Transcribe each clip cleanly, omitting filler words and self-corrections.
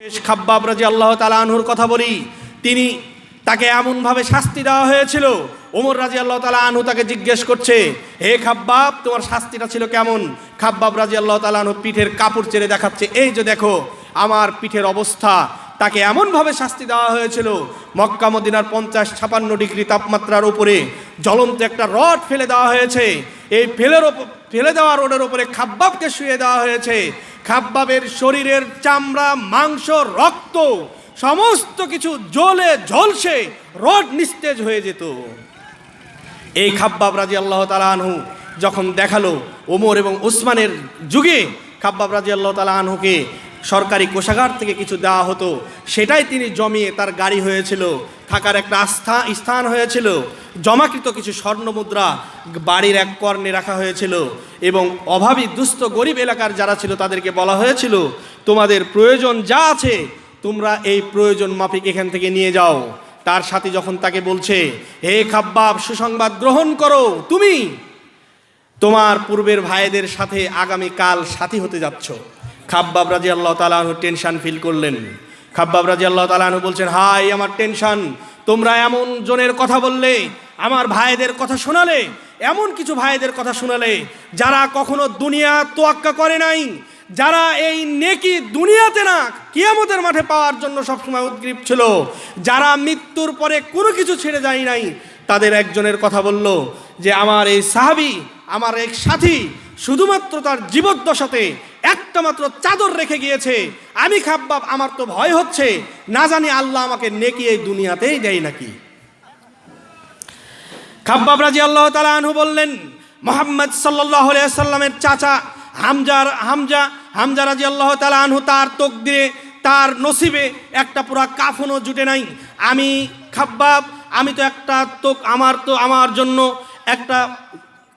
খাব্বাব রাদিয়াল্লাহু তাআলা আনহুর কথা বলি, তাকে এমনভাবে শাস্তি দেওয়া হয়েছিল। ওমর রাদিয়াল্লাহু তাআলা আনহু তাকে জিজ্ঞেস করছে, হে খাব্বাব, তোমার শাস্তিটা ছিল কেমন? খাব্বাব রাদিয়াল্লাহু তাআলা আনহু পিঠের কাপড় চেড়ে দেখাচ্ছে, এই যে দেখো আমার পিঠের অবস্থা। তাকে এমনভাবে শাস্তি দেওয়া হয়েছিল, মক্কা মদিনার 50-56 ডিগ্রি তাপমাত্রার উপরে জ্বলন্ত একটা রড ফেলে দেওয়া হয়েছে। এই ফেলে দেওয়া রডের উপরে খাব্বাবকে শুয়ে দেওয়া হয়েছে। খাব্বাবের শরীরের চামড়া, মাংস, রক্ত সমস্ত কিছু জ্বলে ঝলসে রড নিস্তেজ হয়ে যেত। এই খাব্বাব রাদিয়াল্লাহু তাআলা আনহু যখন দেখালো, ওমর এবং উসমানের যুগে খাব্বাব রাদিয়াল্লাহু তাআলা আনহুকে সরকারি কোষাগার থেকে কিছু দেওয়া হতো, সেটাই তিনি জমিয়ে তার গাড়ি হয়েছিল, থাকার একটা স্থান হয়েছিল। জমাকৃত কিছু স্বর্ণ মুদ্রা বাড়ির এক কর্ণে রাখা হয়েছিল এবং অভাবী দুস্থ গরিব এলাকার যারা ছিল তাদেরকে বলা হয়েছিল, তোমাদের প্রয়োজন যা আছে তোমরা এই প্রয়োজন মাফিক এখান থেকে নিয়ে যাও। তার সাথে যখন তাকে বলছে, হে খাব্বাব, সুসংবাদ গ্রহণ করো, তুমি তোমার পূর্বের ভাইদের সাথে আগামীকাল সাথী হতে যাচ্ছ। খাব্বাব রাদিয়াল্লাহু তাআলা আনহু টেনশন ফিল করলেন। খাব্বাব রাদিয়াল্লাহু তাআলা আনহু বলছেন, হাই আমার টেনশন, তোমরা এমন জনের কথা বললে, আমার ভাইদের কথা শোনালে, এমন কিছু ভাইদের কথা শোনালে যারা কখনো দুনিয়া তোয়াক্কা করে নাই, যারা এই নেকি দুনিয়াতে না কিয়ামতের মাঠে পাওয়ার জন্য সবসময় উদ্গ্রীব ছিল, যারা মৃত্যুর পরে কোনো কিছু ছেড়ে যায় নাই। তাদের একজনের কথা বলল যে আমার এই সাহাবী, আমার এক সাথী শুধুমাত্র তার জীবদ্দশাতে একটা মাত্র চাদর রেখে গিয়েছে। আমি খাব্বাব, আমার তো ভয় হচ্ছে, না জানি আল্লাহ আমাকে নেকি এই দুনিয়াতেই দেয় নাকি। খাব্বাব রাদিয়াল্লাহু তাআলা আনহু বললেন, মুহাম্মদ সাল্লাল্লাহু আলাইহি ওয়াসাল্লামের চাচা হামজা রাদিয়াল্লাহু তাআলা আনহু, তার তকদিরে, তার নসিবে একটা পুরা কাফনও জুটে নাই। আমি খাব্বাব, আমি তো আমার জন্য একটা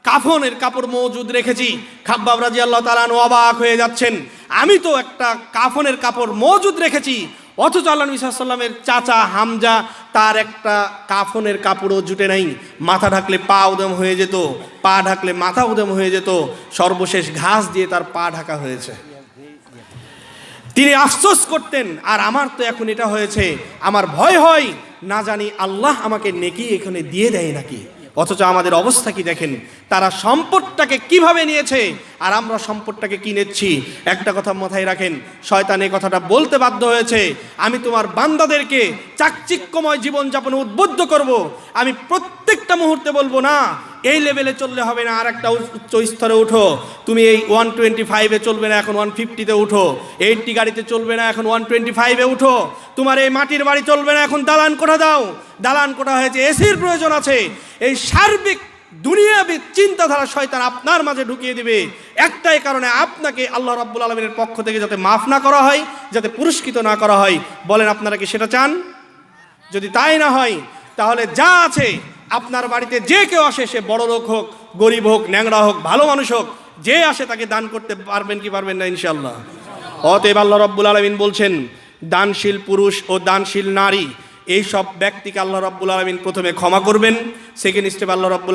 কাফনের কাপড় মজুদ রেখেছি। খাব্বাব রাদিয়াল্লাহু তাআলা আনহু অবাক হয়ে যাচ্ছেন, আমি তো একটা কাফনের কাপড় মজুদ রেখেছি, অথচ আল্লাহ নবী সাল্লাল্লাহু আলাইহি ওয়াসাল্লামের চাচা হামজা, তার একটা কাফনের কাপড়ও জুটে নাই। মাথা ঢাকলে পা উদম হয়ে যেত, পা ঢাকলে মাথা উদম হয়ে যেত, সর্বশেষ ঘাস দিয়ে তার পা ঢাকা হয়েছে। তিনি আফসোস করতেন, আর আমার তো এখন এটা হয়েছে, আমার ভয় হয় না জানি আল্লাহ আমাকে নেকি এখানে দিয়ে দেয় নাকি। অথচ আমাদের অবস্থা কি দেখেন, তারা সম্পদটাকে কিভাবে নিয়েছে আর আমরা সম্পদটাকে কি নিচ্ছি। একটা কথা মাথায় রাখেন, শয়তান এই কথাটা বলতে বাধ্য হয়েছে, আমি তোমার বান্দাদেরকে চাকচিক্যময় জীবনযাপনে উদ্বুদ্ধ করব। আমি প্রত্যেকটা মুহূর্তে বলবো না এই লেভেলে চললে হবে না, আর একটা উচ্চ স্তরে উঠো, তুমি এই 125-এ চলবে না, এখন 150-তে উঠো, 80 গাড়িতে চলবে না, এখন 125-এ উঠো, তোমার এই মাটির বাড়ি চলবে না, এখন দালান কোঠা দাও। দালান কোঠা হয়েছে, এসির প্রয়োজন আছে। এই সার্বিক দুনিয়াবি চিন্তাধারা শয়তান আপনার মাঝে ঢুকিয়ে দিবে একটাই কারণে, আপনাকে আল্লাহ রাব্বুল আলামিনের পক্ষ থেকে যাতে মাফ না করা হয়, যাতে পুরস্কৃত না করা হয়। বলেন আপনারা কি সেটা চান? যদি তাই না হয় তাহলে যা আছে আপনার বাড়িতে যে কেউ আসে, সে বড় লোক হোক, গরিব হোক, ন্যাংরা হোক, ভালো মানুষ হোক, যে আসে তাকে দান করতে পারবেন কি পারবেন না? ইনশাআল্লাহ। অতএব আল্লাহ রাব্বুল আলামিন বলছেন, দানশীল পুরুষ ও দানশীল নারী, এই সব ব্যক্তিকে আল্লাহ রাব্বুল আলামিন প্রথমে ক্ষমা করবেন, সেকেন্ড স্টেপ আল্লাহ রাব্বুল